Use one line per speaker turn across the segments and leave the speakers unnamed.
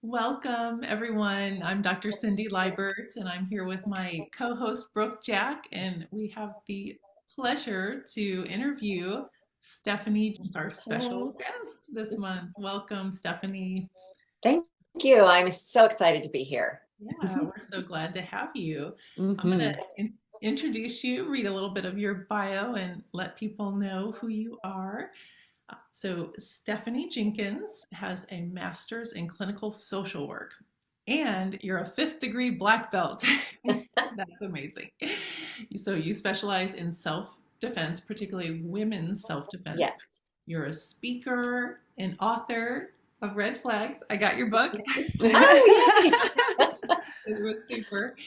Welcome, everyone. I'm Dr. Cindy Liebert, and I'm here with my co-host, Brooke Jack, and we have the pleasure to interview Stephanie, just our special
Hello.
guest this month. Welcome, Stephanie.
Thank you. I'm so excited to be here.
Yeah, we're so glad to have you. I'm going
hmm
to introduce you, read a little bit of your bio, and let people know who you are. So, Stephanie Jenkins has a master's in clinical social work, and you're a fifth degree black belt. That's amazing. So, you specialize in self defense, particularly women's self defense.
Yes.
You're a speaker and author of Red Flags. I got your book.
Oh, yay.
It was super.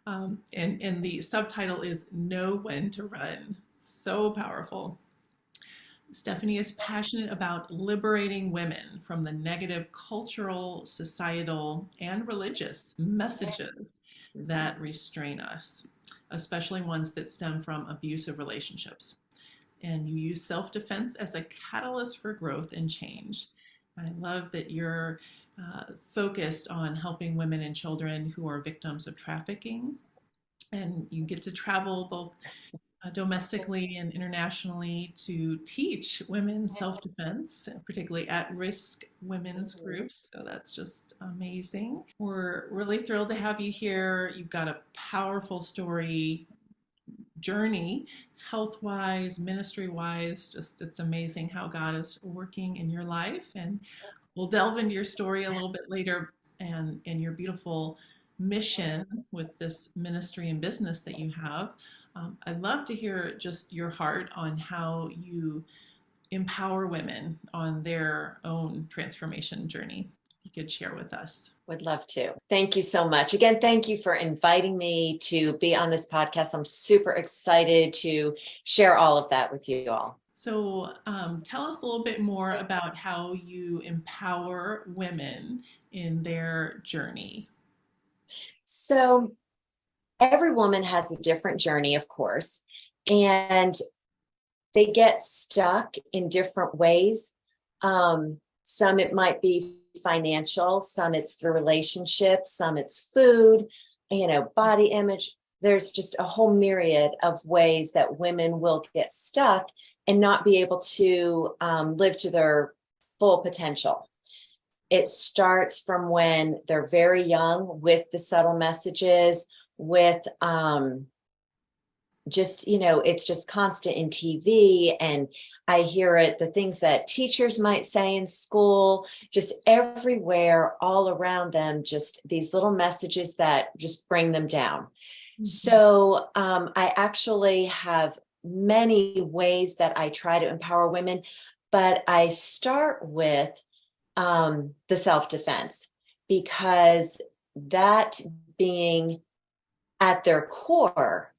And the subtitle is Know When to Run. So powerful. Stephanie is passionate about liberating women from the negative cultural, societal, and religious messages that restrain us, especially ones that stem from abusive relationships. And you use self defense as a catalyst for growth and change. I love that you're focused on helping women and children who are victims of trafficking. And you get to travel both domestically and internationally to teach women self-defense, particularly at-risk women's groups. So that's just amazing. We're really thrilled to have you here. You've got a powerful story, journey, health-wise, ministry-wise. Just it's amazing how God is working in your life. And we'll delve into your story a little bit later and your beautiful mission with this ministry and business that you have. I'd love to hear just your heart on how you empower women on their own transformation journey. You could share with us.
Would love to. Thank you so much. Again, thank you for inviting me to be on this podcast. I'm super excited to share all of that with you all.
So, tell us a little bit more about how you empower women in their journey.
So, every woman has a different journey, of course, and they get stuck in different ways. Some it might be financial, some it's through relationships, some it's food, body image. There's just a whole myriad of ways that women will get stuck and not be able to live to their full potential. It starts from when they're very young with the subtle messages, with it's just constant in TV, and I hear it, the things that teachers might say in school, just everywhere, all around them, just these little messages that just bring them down.
Mhm.
So I actually have many ways that I try to empower women, but I start with the self-defense, because that being at their core,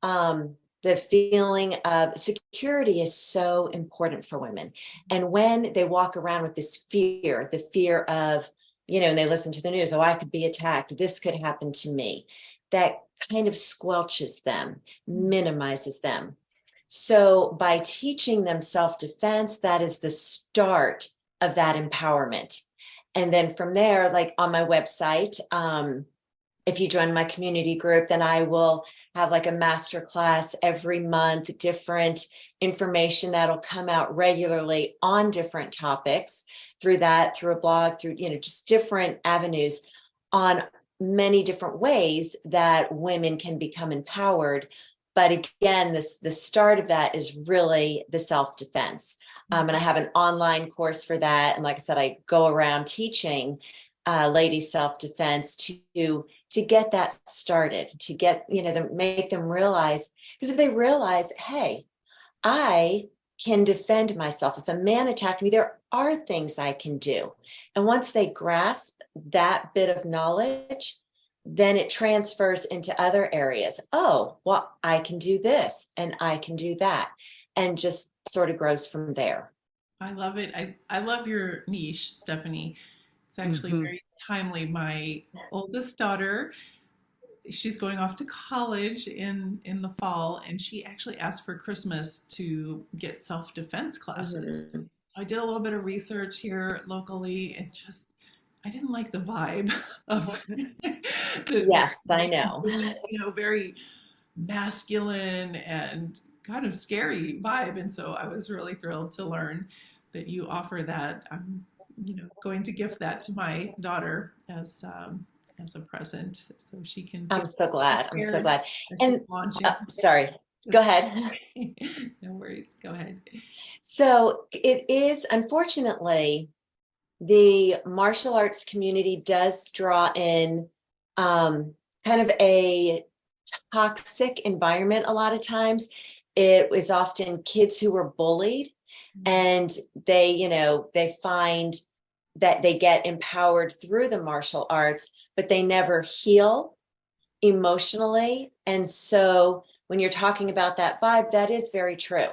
the feeling of security is so important for women. And when they walk around with this fear, the fear of, and they listen to the news, oh, I could be attacked, this could happen to me, that kind of squelches them, minimizes them. So by teaching them self-defense, that is the start of that empowerment. And then from there, like on my website, if you join my community group, then I will have like a master class every month, different information that'll come out regularly on different topics through a blog, through, just different avenues on many different ways that women can become empowered. But again, the start of that is really the self-defense. And I have an online course for that. And like I said, I go around teaching ladies self-defense to get that started, to get, to make them realize, because if they realize, hey, I can defend myself. If a man attacked me, there are things I can do. And once they grasp that bit of knowledge, then it transfers into other areas. Oh, well, I can do this and I can do that. And just sort of grows from there.
I love it. I love your niche, Stephanie. It's actually
hmm
very timely. My oldest daughter, she's going off to college in the fall, and she actually asked for Christmas to get self-defense classes.
hmm
I did a little bit of research here locally and just I didn't like the vibe of
Yes,
the
I know.
transition, very masculine and kind of scary vibe. And so I was really thrilled to learn that you offer that. I'm, going to gift that to my daughter as a present so she can
I'm
feel
so glad. I'm so
prepared
glad.
as she's
And
launching.
sorry, go ahead.
No worries. Go ahead.
So it is, unfortunately, the martial arts community does draw in um, kind of a toxic environment a lot of times. It was often kids who were bullied, and they find that they get empowered through the martial arts, but they never heal emotionally. And so when you're talking about that vibe, that is very true.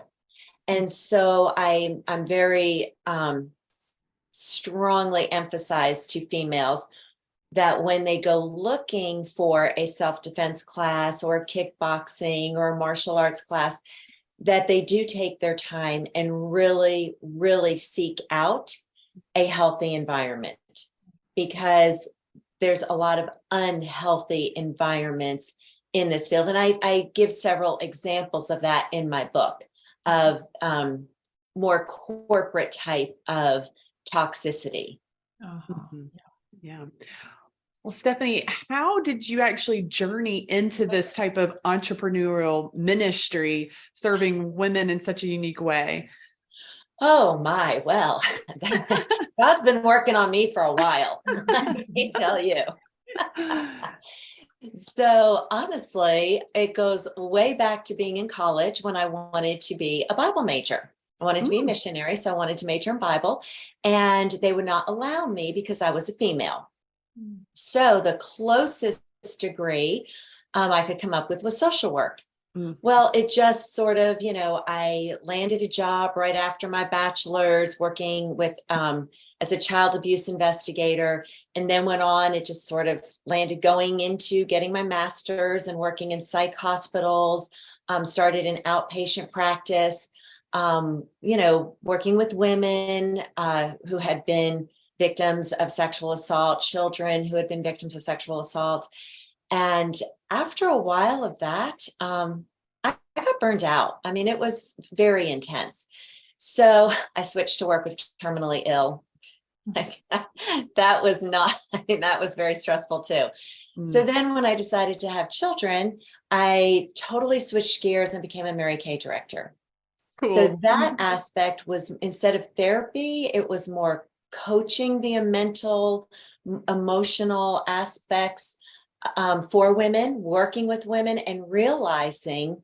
And so I'm very strongly emphasize to females that when they go looking for a self-defense class or a kickboxing or a martial arts class, that they do take their time and really, really seek out a healthy environment, because there's a lot of unhealthy environments in this field. And I give several examples of that in my book of more corporate type of toxicity.
Uh-huh.
Mhm. Yeah. Well, Stephanie, how did you actually journey into this type of entrepreneurial ministry, serving women in such a unique way?
Oh my, well, God's been working on me for a while, let me tell you. So honestly, it goes way back to being in college when I wanted to be a Bible major. I wanted to be a
Mm.
missionary, so I wanted to major in Bible, and they would not allow me because I was a female. So the closest degree I could come up with was social work.
Mm.
Well, it just sort of, I landed a job right after my bachelor's working with as a child abuse investigator, and then went on. It just sort of landed going into getting my master's and working in psych hospitals, started an outpatient practice, working with women who had been victims of sexual assault, children who had been victims of sexual assault. And after a while of that, I got burned out. I mean, it was very intense. So I switched to work with terminally ill. That was not, I mean, that was very stressful too. So
Mm.
then when I decided to have children, I totally switched gears and became a Mary Kay director. So
Cool.
that aspect was, instead of therapy, it was more coaching the mental, emotional aspects for women, working with women, and realizing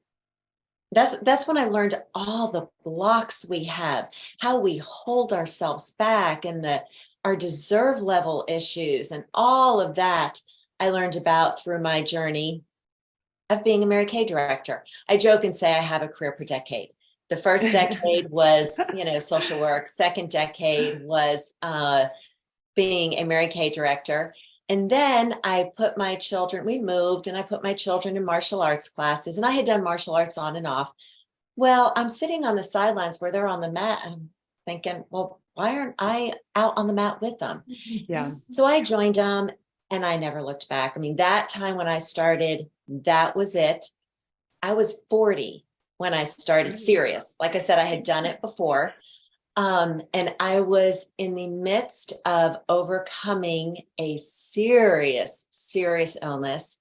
that's when I learned all the blocks we have, how we hold ourselves back, and our deserve level issues, and all of that I learned about through my journey of being a Mary Kay director. I joke and say I have a career per decade. The first decade was, social work. Second decade was being a Mary Kay director. And then we moved, and I put my children in martial arts classes, and I had done martial arts on and off. Well, I'm sitting on the sidelines where they're on the mat, and I'm thinking, well, why aren't I out on the mat with them?
Yeah.
So I joined them, and I never looked back. I mean, that time when I started, that was it. I was 40 when I started serious. Like I said, I had done it before. And I was in the midst of overcoming a serious, serious illness.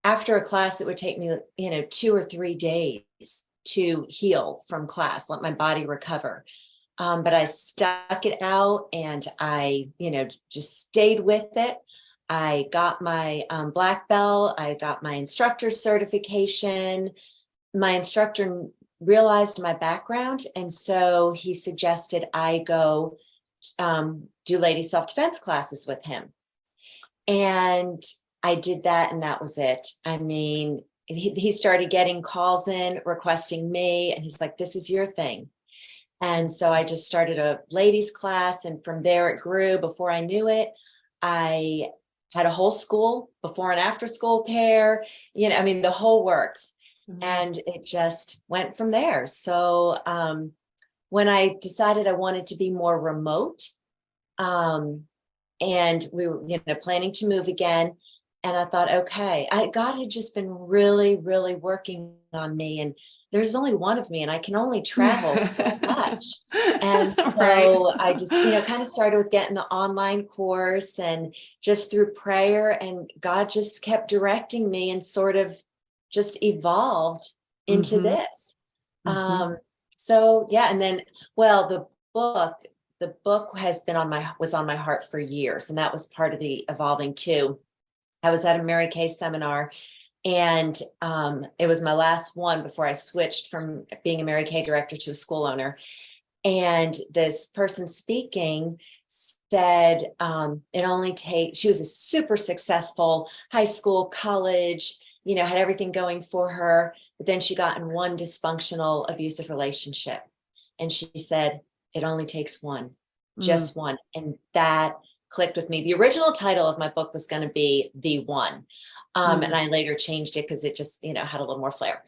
After a class, it would take me, 2 or 3 days to heal from class, let my body recover. But I stuck it out, and I, just stayed with it. I got my black belt. I got my instructor certification. My instructor realized my background, and so he suggested I go do lady self-defense classes with him. And I did that, and that was it. I mean, he started getting calls in requesting me, and he's like, this is your thing. And so I just started a ladies class, and from there it grew. Before I knew it, I had a whole school, before and after school care, I mean, the whole works. And it just went from there. So when I decided I wanted to be more remote, and we were, planning to move again. And I thought, okay, God had just been really, really working on me. And there's only one of me, and I can only travel so much. And
Right.
so I just, kind of started with getting the online course and just through prayer. And God just kept directing me and sort of just evolved into
Mm-hmm.
this.
Mm-hmm.
So yeah, and then, well, the book was on my heart for years, and that was part of the evolving too. I was at a Mary Kay seminar, and it was my last one before I switched from being a Mary Kay director to a school owner. And this person speaking said, it only takes, she was a super successful high school, college, had everything going for her. But then she got in one dysfunctional, abusive relationship. And she said, it only takes one,
Mm.
just one. And that clicked with me. The original title of my book was going to be The One. And I later changed it because it just, had a little more flair.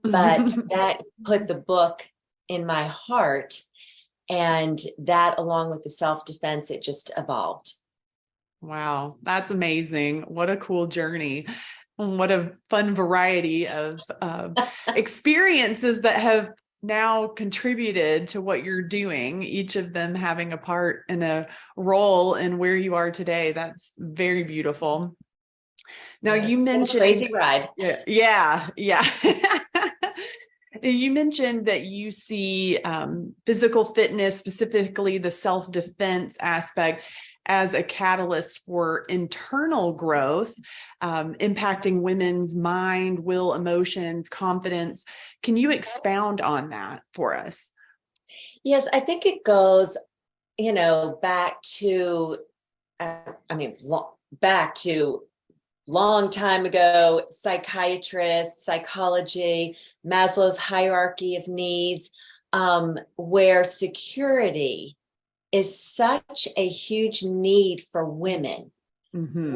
But that put the book in my heart. And that, along with the self-defense, it just evolved.
Wow, that's amazing. What a cool journey. And what a fun variety of experiences that have now contributed to what you're doing, each of them having a part and a role in where you are today. That's very beautiful. Now, you
It's been a
mentioned,
crazy ride.
yeah. You mentioned that you see physical fitness, specifically the self-defense aspect, as a catalyst for internal growth, impacting women's mind, will, emotions, confidence. Can you expound on that for us?
Yes, I think it goes, back to, back to long time ago, psychiatrists, psychology, Maslow's hierarchy of needs, where security is such a huge need for women.
Mm-hmm.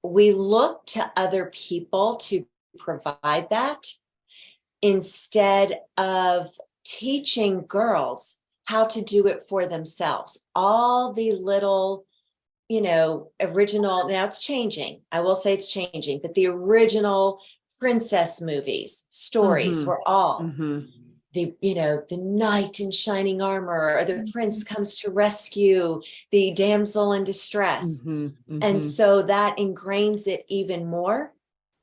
We look to other people to provide that instead of teaching girls how to do it for themselves. All the little, original, now it's changing. I will say it's changing, but the original princess movies, stories
Mm-hmm.
were all
Mm-hmm.
the knight in shining armor, or the prince comes to rescue the damsel in distress.
Mm-hmm.
And
Mm-hmm.
so that ingrains it even more.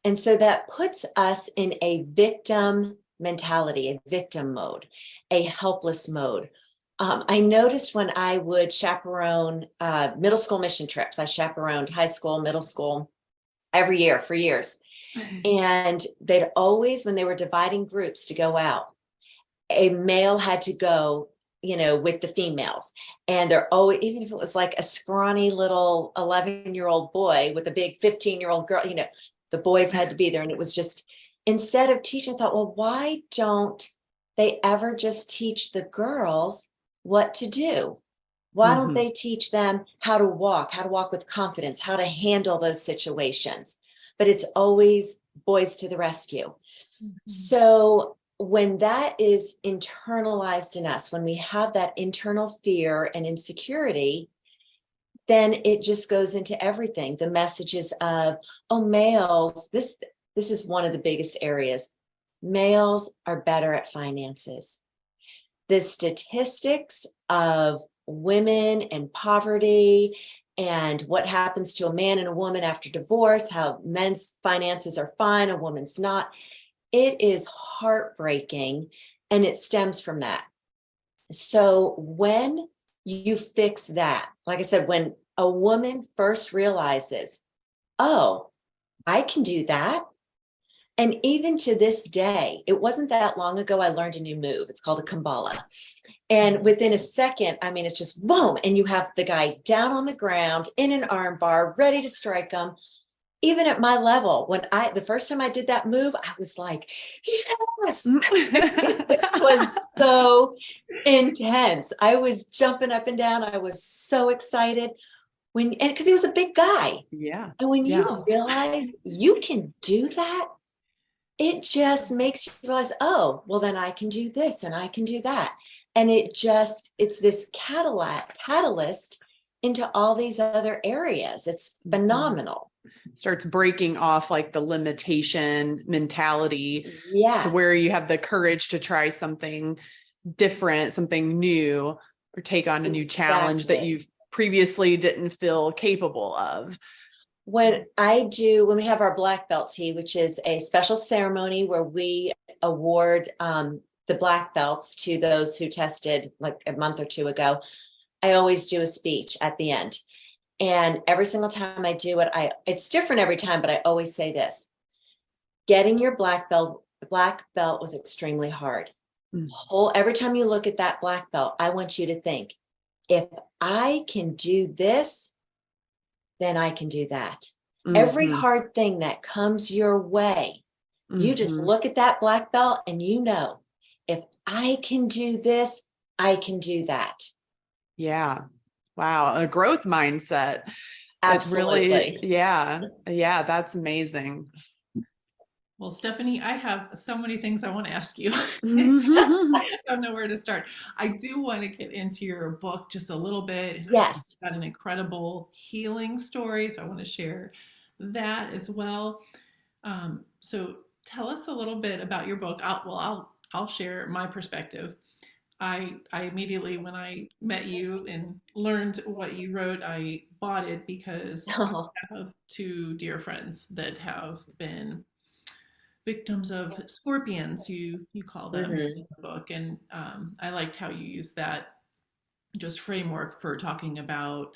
And so that puts us in a victim mentality, a victim mode, a helpless mode. I noticed when I would chaperone middle school mission trips, I chaperoned high school, middle school every year for years. And they'd always, when they were dividing groups to go out, a male had to go, with the females. And they're always, even if it was like a scrawny little 11-year-old boy with a big 15-year-old girl, the boys had to be there. And it was just, instead of teaching, I thought, well, why don't they ever just teach the girls what to do? Why don't
Mm-hmm.
they teach them how to walk with confidence, how to handle those situations? But it's always boys to the rescue.
Mhm.
So when that is internalized in us, when we have that internal fear and insecurity, then it just goes into everything. The messages of, oh, males, this is one of the biggest areas. Males are better at finances. The statistics of women and poverty and what happens to a man and a woman after divorce, how men's finances are fine, a woman's not. It is heartbreaking, and it stems from that. So when you fix that, like I said, when a woman first realizes, oh, I can do that. And even to this day, it wasn't that long ago, I learned a new move. It's called a Kumbala. And within a second, it's just boom. And you have the guy down on the ground in an arm bar, ready to strike him. Even at my level, the first time I did that move, I was like, yes, it was so intense. I was jumping up and down. I was so excited and because he was a big guy.
Yeah.
And when
Yeah.
you realize you can do that, it just makes you realize, oh, well, then I can do this and I can do that. And it's this catalyst into all these other areas. It's phenomenal.
Starts breaking off like the limitation mentality to
Yes,
where you have the courage to try something different, something new, or take on a new challenge that
exactly.
you previously didn't feel capable of.
When we have our black belt tea, which is a special ceremony where we award the black belts to those who tested like a month or two ago, I always do a speech at the end. And every single time I do it, it's different every time, but I always say this: getting your black belt was extremely hard.
Mm.
Every time you look at that black belt, I want you to think, if I can do this, then I can do that. Every
Mm-hmm.
hard thing that comes your way, you just
Mm-hmm.
look at that black belt and you know, if I can do this, I can do that.
Yeah. Wow. A growth mindset. It really,
Absolutely.
yeah. Yeah. That's amazing.
Well, Stephanie, I have so many things I want to ask you.
Mm-hmm.
I don't know where to start. I do want to get into your book just a little bit. And I think
Yes.
it's got an incredible healing story, so I want to share that as well. So tell us a little bit about your book. I'll share my perspective. I immediately, when I met you and learned what you wrote, I bought it because I
Oh,
have two dear friends that have been victims of scorpions, you call them in
mhm.
the book. And I liked how you use that just framework for talking about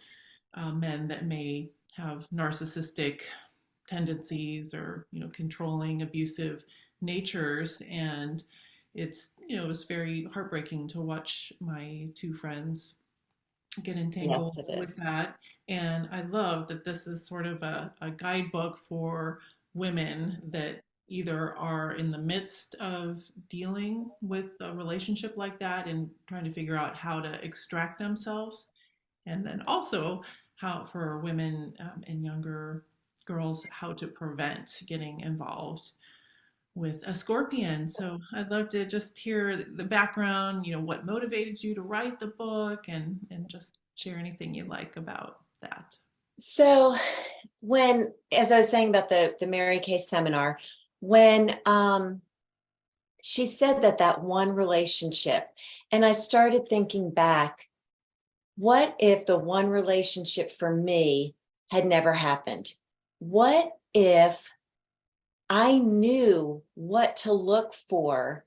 men that may have narcissistic tendencies or controlling, abusive natures. And it was very heartbreaking to watch my two friends get
Yes,
entangled
it
with
is.
that. And I love that this is sort of a guidebook for women that either are in the midst of dealing with a relationship like that and trying to figure out how to extract themselves. And then also how for women and younger girls, how to prevent getting involved with a scorpion. So I'd love to just hear the background, what motivated you to write the book and just share anything you like about that.
So as I was saying about the Mary Kay seminar, when she said that one relationship, and I started thinking back, what if the one relationship for me had never happened? What if I knew what to look for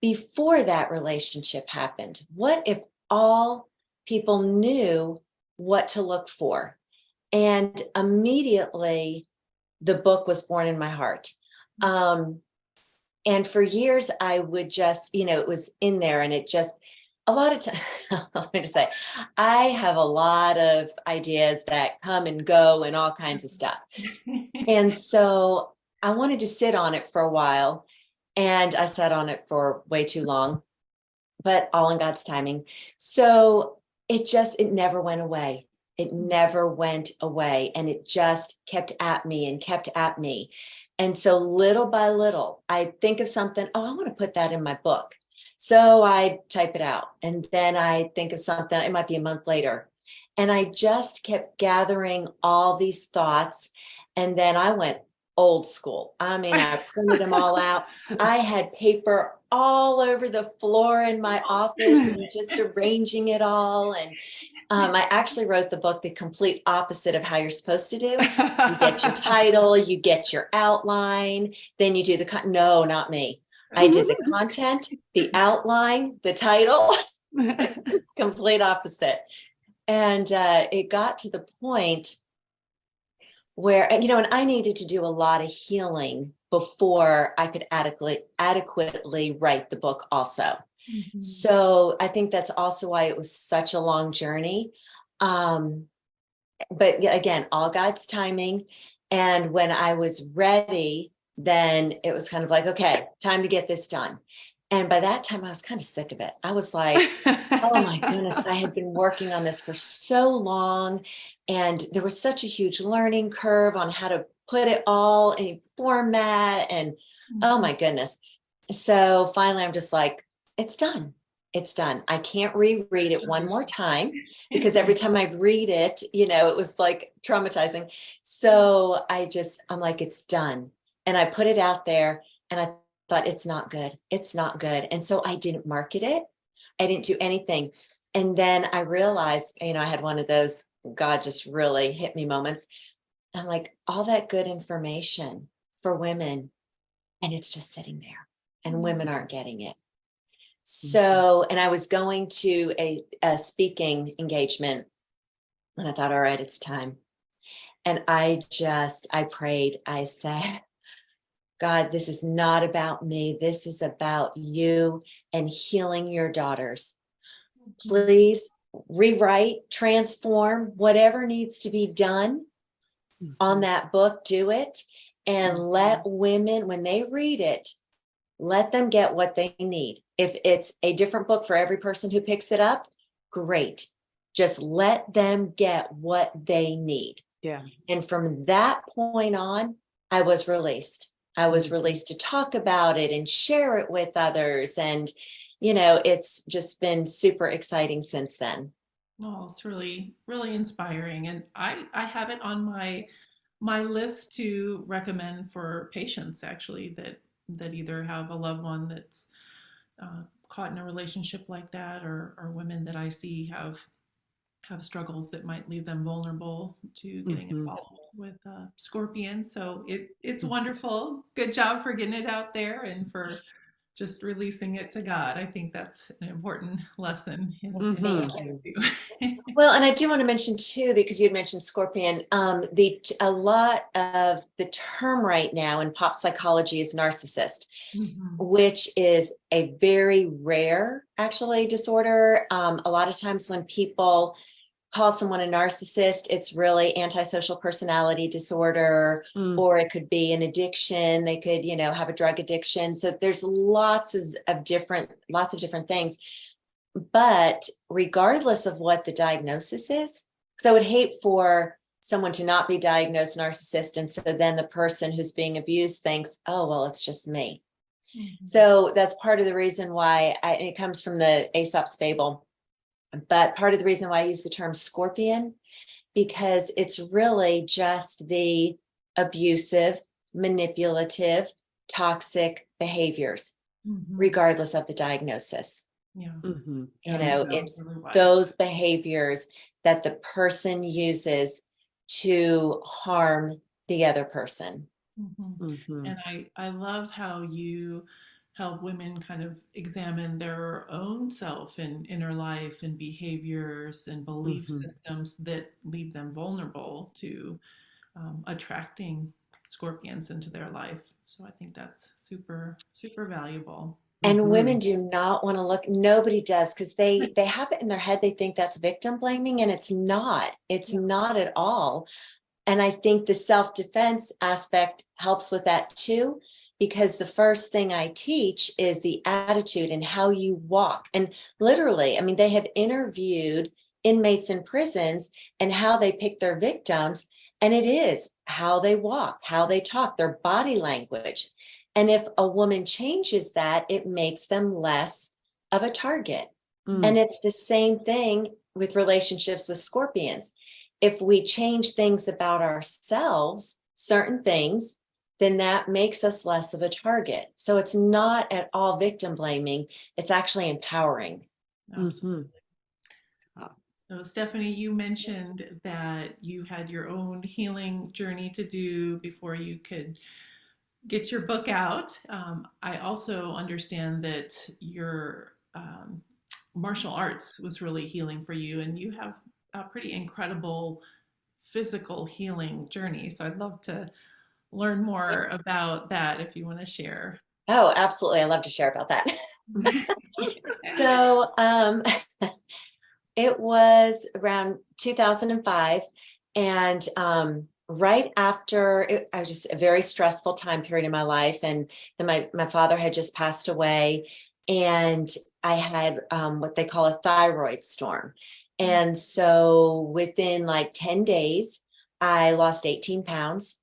before that relationship happened? What if all people knew what to look for? And immediately the book was born in my heart. And for years, I would just, it was in there and it just, a lot of time, let me just say, I have a lot of ideas that come and go and all kinds of stuff. And so I wanted to sit on it for a while, and I sat on it for way too long, but all in God's timing. So it never went away. It never went away. And it just kept at me and kept at me. And so little by little, I think of something, oh, I want to put that in my book. So I type it out. And then I think of something, it might be a month later. And I just kept gathering all these thoughts. And then I went old school. I mean, I printed them all out. I had paper all over the floor in my office and just arranging it all. And I actually wrote the book the complete opposite of how you're supposed to do. You get your title, you get your outline, then you do no, not me. I did the content, the outline, the title, complete opposite. And it got to the point where, and I needed to do a lot of healing before I could adequately write the book also.
Mhm.
So I think that's also why it was such a long journey. But again, all God's timing. And when I was ready, then it was kind of like, okay, time to get this done. And by that time, I was kind of sick of it. I was like, oh my goodness, I had been working on this for so long. And there was such a huge learning curve on how to put it all in format. And oh my goodness. So finally, I'm just like, it's done. It's done. I can't reread it one more time because every time I read it, it was like traumatizing. So I'm like, it's done. And I put it out there and I thought, it's not good. It's not good. And so I didn't market it. I didn't do anything. And then I realized, I had one of those God just really hit me moments. I'm like, all that good information for women, and it's just sitting there, and women aren't getting it. So, and I was going to a speaking engagement, and I thought, all right, it's time. And I prayed. I said, God, this is not about me. This is about you and healing your daughters. Please rewrite, transform, whatever needs to be done on that book, do it. And let women, when they read it, let them get what they need. If it's a different book for every person who picks it up, great. Just let them get what they need.
Yeah.
And from that point on, I was released. I was released to talk about it and share it with others. And, it's just been super exciting since then.
Oh, it's really, really inspiring. And I have it on my list to recommend for patients actually that either have a loved one that's caught in a relationship like that, or women that I see have struggles that might leave them vulnerable to getting involved with scorpions. So it's wonderful. Good job for getting it out there and for just releasing it to God. I think that's an important lesson in
Thank
what
you.
we do.
Well, and I do want to mention too, because you had mentioned scorpion, a lot of the term right now in pop psychology is narcissist, which is a very rare, actually, disorder. A lot of times when people call someone a narcissist, it's really antisocial personality disorder, or it could be an addiction. They could, have a drug addiction. So there's lots of different things. But regardless of what the diagnosis is, because I would hate for someone to not be diagnosed narcissist, and so then the person who's being abused thinks, oh, well, it's just me. So that's part of the reason why it comes from the Aesop's fable. But part of the reason why I use the term scorpion, because it's really just the abusive, manipulative, toxic behaviors, regardless of the diagnosis.
Yeah.
It's those behaviors that the person uses to harm the other person.
And I love how you help women kind of examine their own self and inner life and behaviors and belief systems that leave them vulnerable to attracting scorpions into their life. So I think that's super, super valuable.
And women do not want to look, nobody does, because they have it in their head. They think that's victim blaming, and it's not. It's not at all. And I think the self-defense aspect helps with that too, because the first thing I teach is the attitude and how you walk. And literally, I mean, they have interviewed inmates in prisons and how they pick their victims. And it is how they walk, how they talk, their body language. And if a woman changes that, it makes them less of a target. And it's the same thing with relationships with scorpions. If we change things about ourselves, certain things, then that makes us less of a target. So it's not at all victim blaming. It's actually empowering.
Absolutely. So Stephanie, you mentioned that you had your own healing journey to do before you could get your book out. I also understand that your martial arts was really healing for you, and you have a pretty incredible physical healing journey. So I'd love to learn more about that if you want to share.
Oh, absolutely. I love to share about that. So it was around 2005, and right after it was just a very stressful time period in my life. And then my father had just passed away, and I had what they call a thyroid storm. And so within like 10 days, I lost 18 pounds.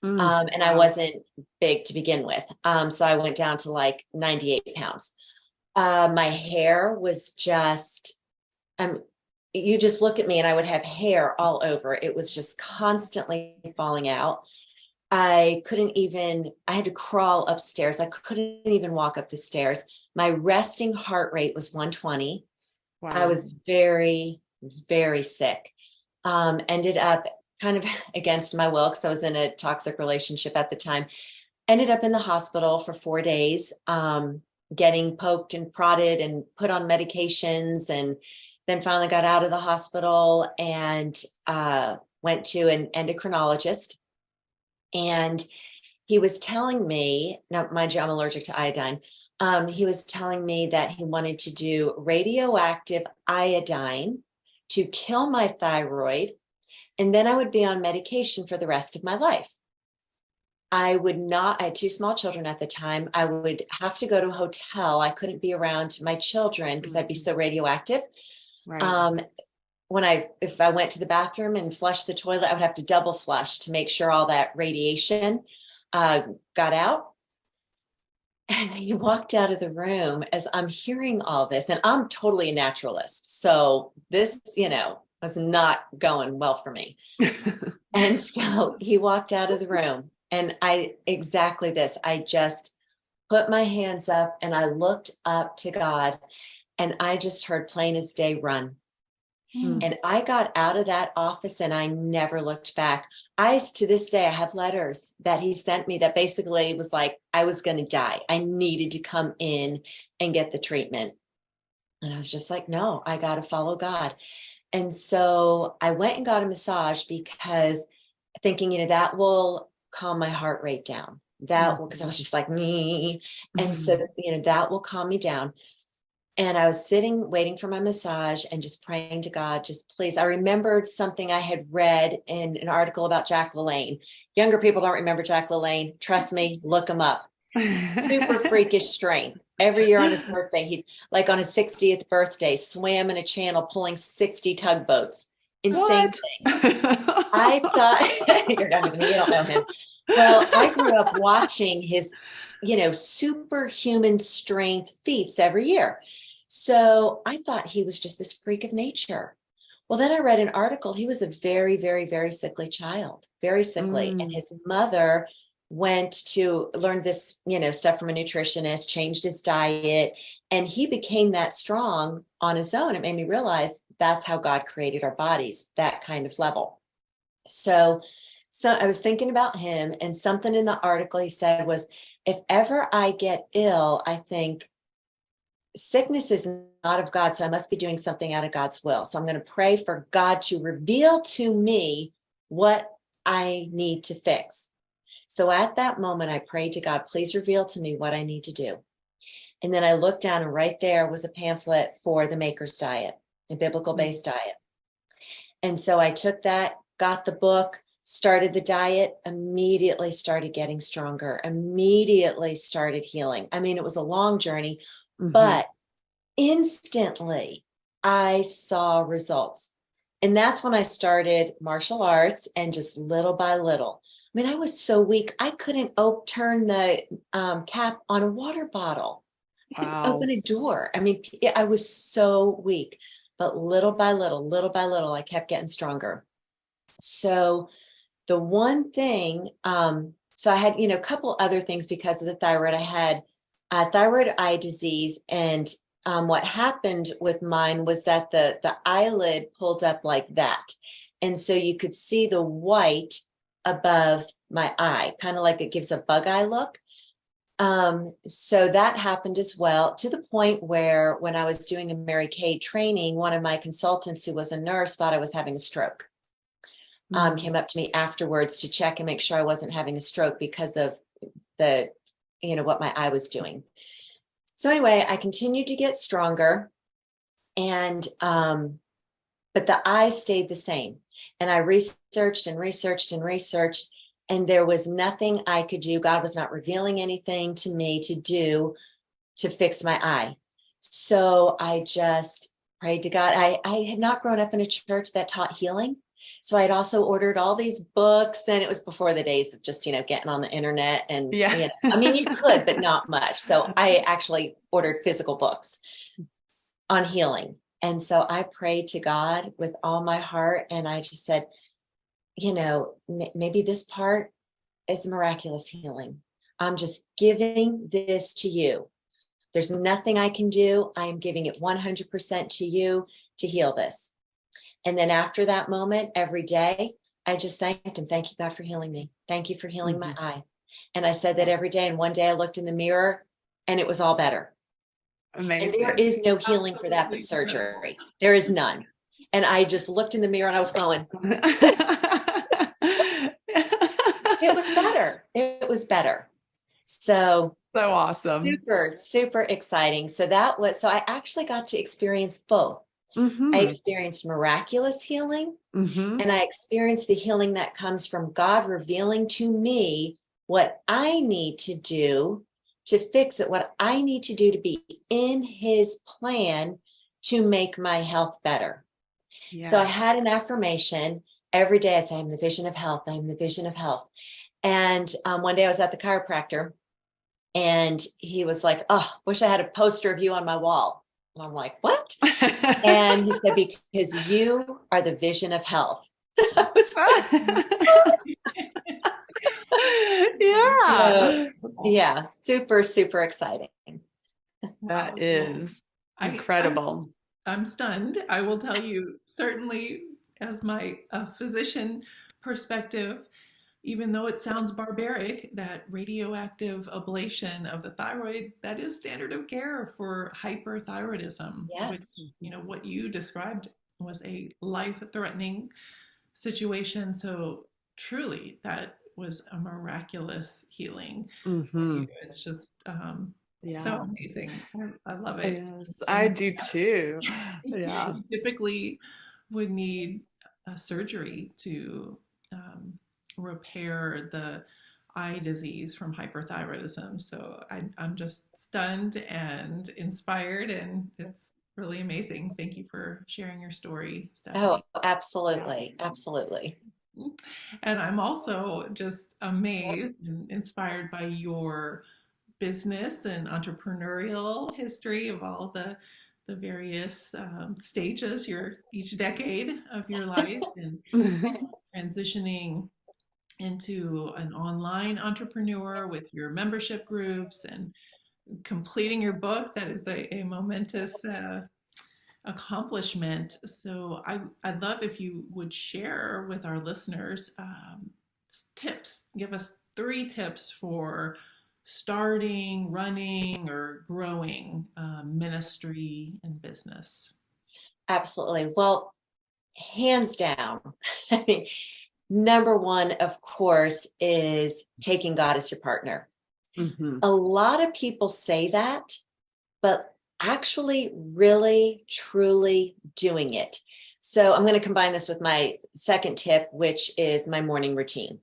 And I wasn't big to begin with. So I went down to like 98 pounds. My hair was just, you just look at me and I would have hair all over. It was just constantly falling out. I had to crawl upstairs. I couldn't even walk up the stairs. My resting heart rate was 120. I
Wow.
was very, very sick. Ended up kind of against my will because I was in a toxic relationship at the time. Ended up in the hospital for 4 days, getting poked and prodded and put on medications, and then finally got out of the hospital and went to an endocrinologist. And he was telling me, now mind you, I'm allergic to iodine. He was telling me that he wanted to do radioactive iodine to kill my thyroid, and then I would be on medication for the rest of my life. I would not, I had two small children at the time. I would have to go to a hotel. I couldn't be around my children because I'd be so radioactive.
Right.
If I went to the bathroom and flushed the toilet, I would have to double flush to make sure all that radiation got out. And he walked out of the room as I'm hearing all this, and I'm totally a naturalist. So this, was not going well for me. And so he walked out of the room, and exactly this, I just put my hands up and I looked up to God, and I just heard plain as day, run. And I got out of that office and I never looked back. To this day, I have letters that he sent me that basically was like, I was going to die. I needed to come in and get the treatment. And I was just like, no, I got to follow God. And so I went and got a massage because thinking, that will calm my heart rate down. That will, because I was just like, me. And so, that will calm me down. And I was sitting, waiting for my massage and just praying to God, just please. I remembered something I had read in an article about Jack LaLanne. Younger people don't remember Jack LaLanne. Trust me, look him up. Super freakish strength. Every year on his birthday, he'd, like on his 60th birthday, swam in a channel pulling 60 tugboats. Insane
What?
thing. I thought, you don't know him. Well, I grew up watching his, superhuman strength feats every year. So I thought he was just this freak of nature. Well, then I read an article. He was a very, very, very sickly child, very sickly. And his mother went to learn this, stuff from a nutritionist, changed his diet, and he became that strong on his own. It made me realize that's how God created our bodies, that kind of level. So I was thinking about him, and something in the article he said was, if ever I get ill, I think sickness is not of God, so I must be doing something out of God's will. So I'm going to pray for God to reveal to me what I need to fix. So at that moment, I prayed to God, please reveal to me what I need to do. And then I looked down, and right there was a pamphlet for the Maker's Diet, a biblical-based diet. And so I took that, got the book, started the diet, immediately started getting stronger, immediately started healing. I mean, it was a long journey, but instantly I saw results. And that's when I started martial arts, and just little by little. I mean, I was so weak, I couldn't turn the cap on a water bottle. I couldn't open a door. I mean, I was so weak, but little by little, I kept getting stronger. So the one thing, so I had, a couple other things because of the thyroid. I had thyroid eye disease, and what happened with mine was that the eyelid pulled up like that. And so you could see the white above my eye, kind of like it gives a bug eye look. So that happened as well, to the point where when I was doing a Mary Kay training, one of my consultants who was a nurse thought I was having a stroke. Came up to me afterwards to check and make sure I wasn't having a stroke because of the, what my eye was doing. So anyway, I continued to get stronger, and, but the eye stayed the same. And I researched, and there was nothing I could do. God was not revealing anything to me to do to fix my eye. So I just prayed to God. I had not grown up in a church that taught healing. So I'd also ordered all these books, and it was before the days of just, getting on the internet and,
Yeah.
I mean, you could, but not much. So I actually ordered physical books on healing. And so I prayed to God with all my heart. And I just said, maybe this part is miraculous healing. I'm just giving this to you. There's nothing I can do. I am giving it 100% to you to heal this. And then after that moment, every day, I just thanked him. Thank you, God, for healing me. Thank you for healing my eye. And I said that every day. And one day I looked in the mirror and it was all better.
Amazing.
And there is no healing for that but surgery. There is none. And I just looked in the mirror and I was going, it was better. It was better. So
awesome.
Super, super exciting. So I actually got to experience both. I experienced miraculous healing, and I experienced the healing that comes from God revealing to me what I need to do to fix it, what I need to do to be in his plan to make my health better. Yeah. So I had an affirmation every day. I'd say, I'm the vision of health. I'm the vision of health. And one day I was at the chiropractor, and he was like, oh, wish I had a poster of you on my wall. And I'm like, what? And he said, because you are the vision of health.
Yeah.
Yeah. Super, super exciting.
That is incredible.
I'm stunned. I will tell you, certainly as my physician perspective, even though it sounds barbaric, that radioactive ablation of the thyroid, that is standard of care for hyperthyroidism.
Yes.
Which, what you described was a life-threatening situation. So truly, that was a miraculous healing. It's just so amazing. I love it.
Yes, I do too. Yeah.
You typically would need a surgery to repair the eye disease from hyperthyroidism. So I'm just stunned and inspired, and it's really amazing. Thank you for sharing your story, Stephanie.
Oh, absolutely. Absolutely.
And I'm also just amazed and inspired by your business and entrepreneurial history of all the various stages, each decade of your life, and transitioning into an online entrepreneur with your membership groups and completing your book. That is a momentous accomplishment. So I'd love if you would share with our listeners tips. Give us 3 tips for starting, running, or growing ministry and business.
Absolutely. Well, hands down, I mean, number one, of course, is taking God as your partner. A lot of people say that, but actually really, truly doing it. So I'm going to combine this with my second tip, which is my morning routine.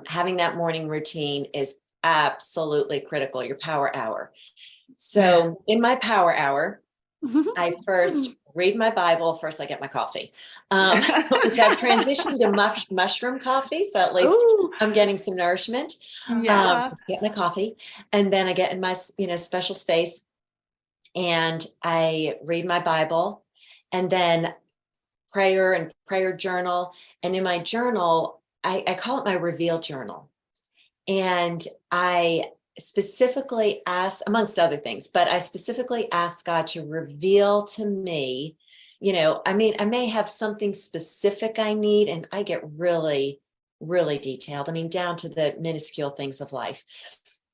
Having that morning routine is absolutely critical, your power hour. So in my power hour, I first read my Bible. First, I get my coffee. Which I've transitioned to mushroom coffee. So at least I'm getting some nourishment. Get my coffee. And then I get in my, special space, and I read my Bible, and then prayer journal. And in my journal, I call it my reveal journal. And I specifically ask, amongst other things, but I specifically ask God to reveal to me, I may have something specific I need, and I get really, really detailed. Down to the minuscule things of life.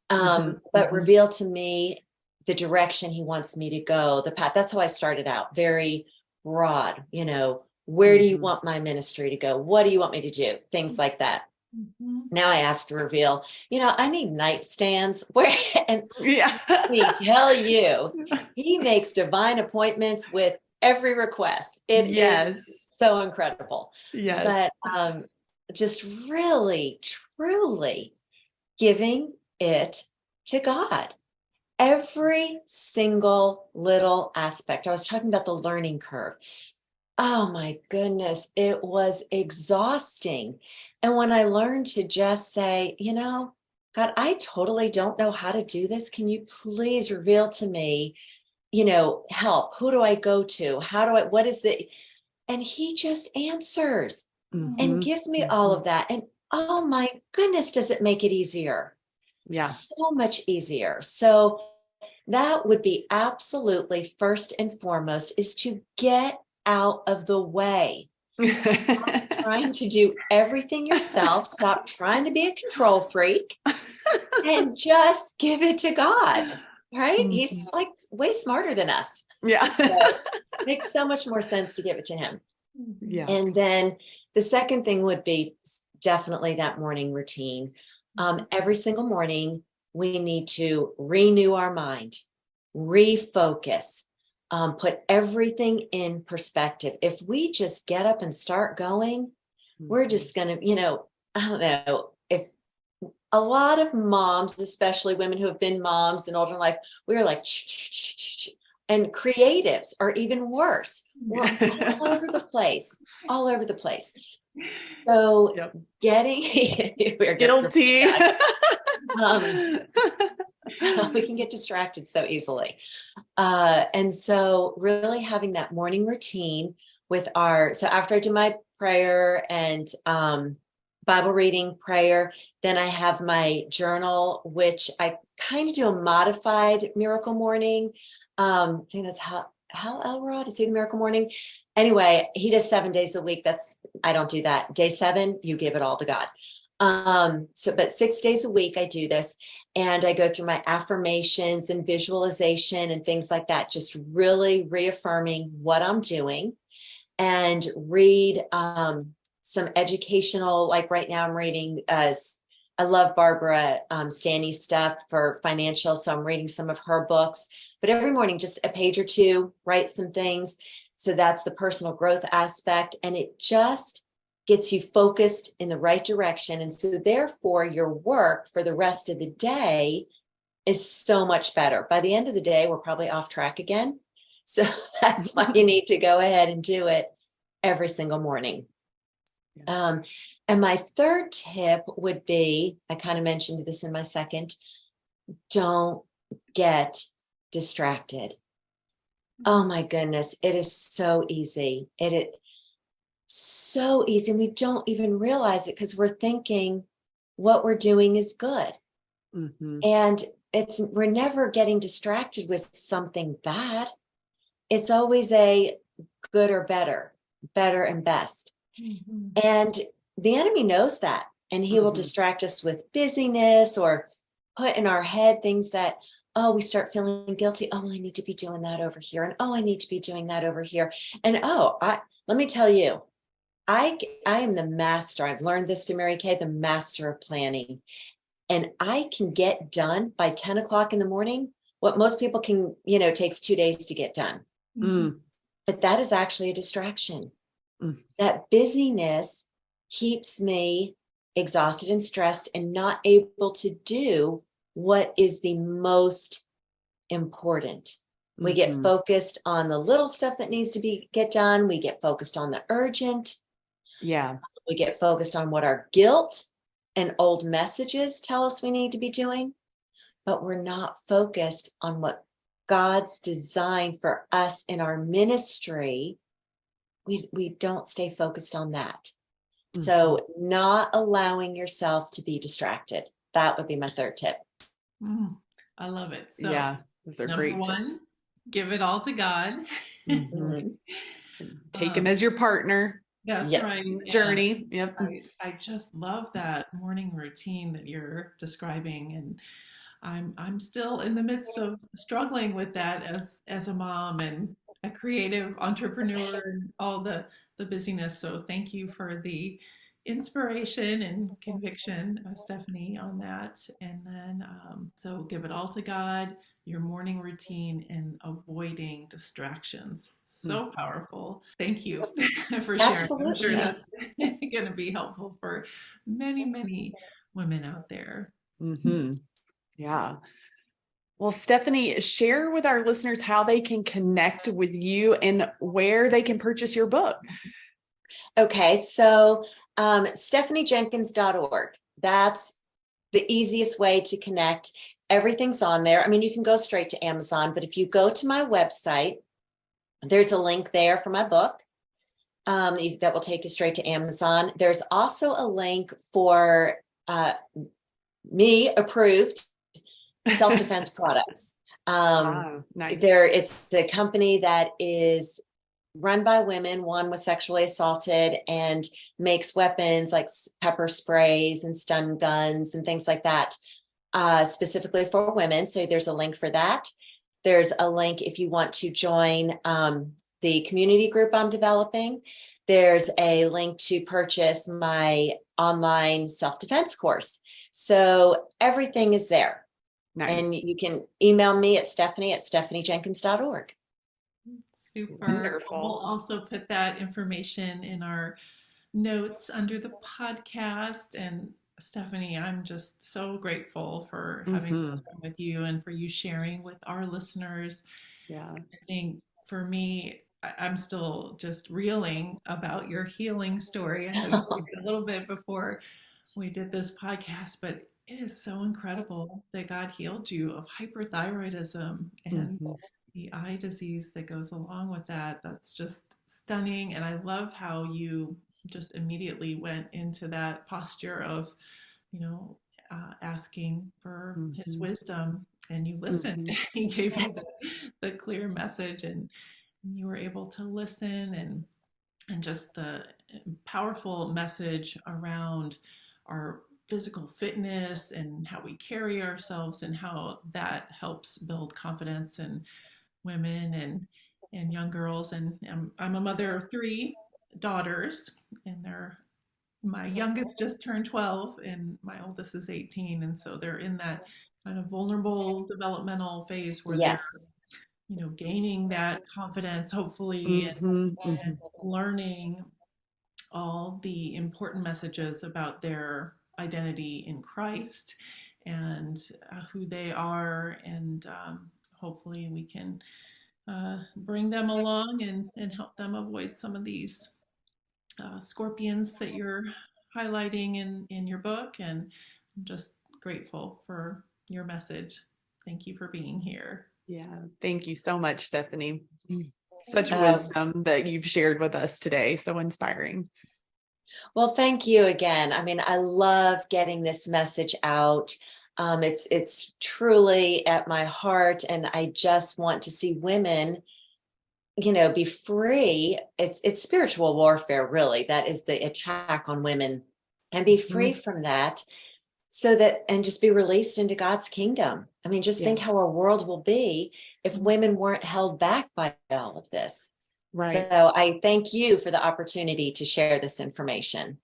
But reveal to me the direction he wants me to go, the path. That's how I started out, very broad, where do you want my ministry to go? What do you want me to do? Things like that. Now I ask to reveal, I need nightstands and let me tell you, he makes divine appointments with every request. It is so incredible. But just really, truly giving it to God. Every single little aspect. I was talking about the learning curve. Oh my goodness, it was exhausting. And when I learned to just say, God, I totally don't know how to do this. Can you please reveal to me, help? Who do I go to? What is the, and he just answers and
Mhm.
gives me all
Mhm.
of that. And oh my goodness, does it make it easier?
Yeah.
So much easier. So that would be absolutely first and foremost is to get out of the way. Stop trying to do everything yourself. Stop trying to be a control freak and just give it to God. Right? He's
Mhm.
like way smarter than us.
Yeah.
So makes so much more sense to give it to him.
Yeah.
And then the second thing would be definitely that morning routine. Every single morning, we need to renew our mind, refocus, put everything in perspective. If we just get up and start going, we're
Mhm.
just going to, I don't know if a lot of moms, especially women who have been moms and older in life, we're like, and creatives are even worse. We're all over the place, all over the place. So
Yep.
getting, we're getting
Guilty.
back. Um, so we can get distracted so easily. And so really having that morning routine so after I do my prayer and Bible reading prayer, then I have my journal, which I kind of do a modified miracle morning. I think that's Hal Elrod, is he the miracle morning? Anyway, he does 7 days a week. I don't do that. Day 7, you give it all to God. But 6 days a week I do this, and I go through my affirmations and visualization and things like that, just really reaffirming what I'm doing, and read some educational, like right now I'm reading, I love Barbara Stanny's stuff for financial. So I'm reading some of her books, but every morning, just a page or two, write some things. So that's the personal growth aspect. And it just gets you focused in the right direction. And so therefore your work for the rest of the day is so much better. By the end of the day, we're probably off track again. So that's why you need to go ahead and do it every single morning. Um, and my third tip would be, I kind of mentioned this in my second, don't get distracted. Oh my goodness, it is so easy. It is so easy. And we don't even realize it because we're thinking what we're doing is good.
Mhm.
And we're never getting distracted with something bad. It's always a good or better, better and best.
Mhm.
And the enemy knows that. And he will
Mhm.
distract us with busyness or put in our head things that, oh, we start feeling guilty. Oh, well, I need to be doing that over here. And oh, I need to be doing that over here. And let me tell you, I am the master. I've learned this through Mary Kay, the master of planning. And I can get done by 10 o'clock in the morning what most people can, takes 2 days to get done.
Mhm.
Mm.
But that is actually a distraction.
Mm.
That busyness keeps me exhausted and stressed and not able to do what is the most important. We get
Mhm.
focused on the little stuff that needs to get done. We get focused on the urgent.
Yeah.
We get focused on what our guilt and old messages tell us we need to be doing, but we're not focused on what God's designed for us in our ministry. We don't stay focused on that.
Mhm.
So not allowing yourself to be distracted. That would be my third tip.
Mm, I love it. So,
Yeah. Those are
number
great
one,
tips.
give it all to God.
Mhm.
Mhm.
Take him
Um,
as your partner
that's
Yep.
right.
in the
And
journey. Yep.
I just love that morning routine that you're describing. And I'm still in the midst of struggling with that as a mom and a creative entrepreneur and all the busyness. So thank you for the inspiration and conviction, Stephanie, on that. And then so give it all to God, your morning routine, and avoiding distractions. So powerful. Thank you for sharing. I'm sure
Absolutely.
that's going to be helpful for many, many women out there.
Mm-hmm. Yeah. Well, Stephanie, share with our listeners how they can connect with you and where they can purchase your book.
Okay, so stephaniejenkins.org. That's the easiest way to connect. Everything's on there. I mean, you can go straight to Amazon, but if you go to my website, there's a link there for my book that will take you straight to Amazon. There's also a link for me approved self-defense products.
Nice.
It's a company that is run by women. One was sexually assaulted and makes weapons like pepper sprays and stun guns and things like that, specifically for women. So there's a link for that. There's a link if you want to join the community group I'm developing. There's a link to purchase my online self-defense course. So everything is there.
Nice.
And you can email me at stephanie@stephaniejenkins.org.
Super.
Wonderful.
We'll also put that information in our notes under the podcast. And Stephanie, I'm just so grateful for having this time with you and for you sharing with our listeners.
Yeah.
I think for me, I'm still just reeling about your healing story. I know you talked a little bit before we did this podcast, but it is so incredible that God healed you of hyperthyroidism and the eye disease that goes along with that. That's just stunning. And I love how you just immediately went into that posture of, asking for his wisdom, and you listened. He gave you the clear message, and you were able to listen, and just the powerful message around our physical fitness and how we carry ourselves and how that helps build confidence in women and young girls. And I'm a mother of 3 daughters, and my youngest just turned 12 and my oldest is 18. And so they're in that kind of vulnerable developmental phase where they're gaining that confidence, hopefully, and learning all the important messages about their identity in Christ and who they are. And hopefully we can bring them along and help them avoid some of these scorpions that you're highlighting in your book. And I'm just grateful for your message. Thank you for being here.
Yeah, thank you so much, Stephanie. Such wisdom that you've shared with us today. So inspiring.
Well, thank you again. I mean, I love getting this message out. It's truly at my heart, and I just want to see women, be free. It's spiritual warfare, really. That is the attack on women, and be free from that, and just be released into God's kingdom. I mean, just think how our world will be if women weren't held back by all of this.
Right.
So I thank you for the opportunity to share this information.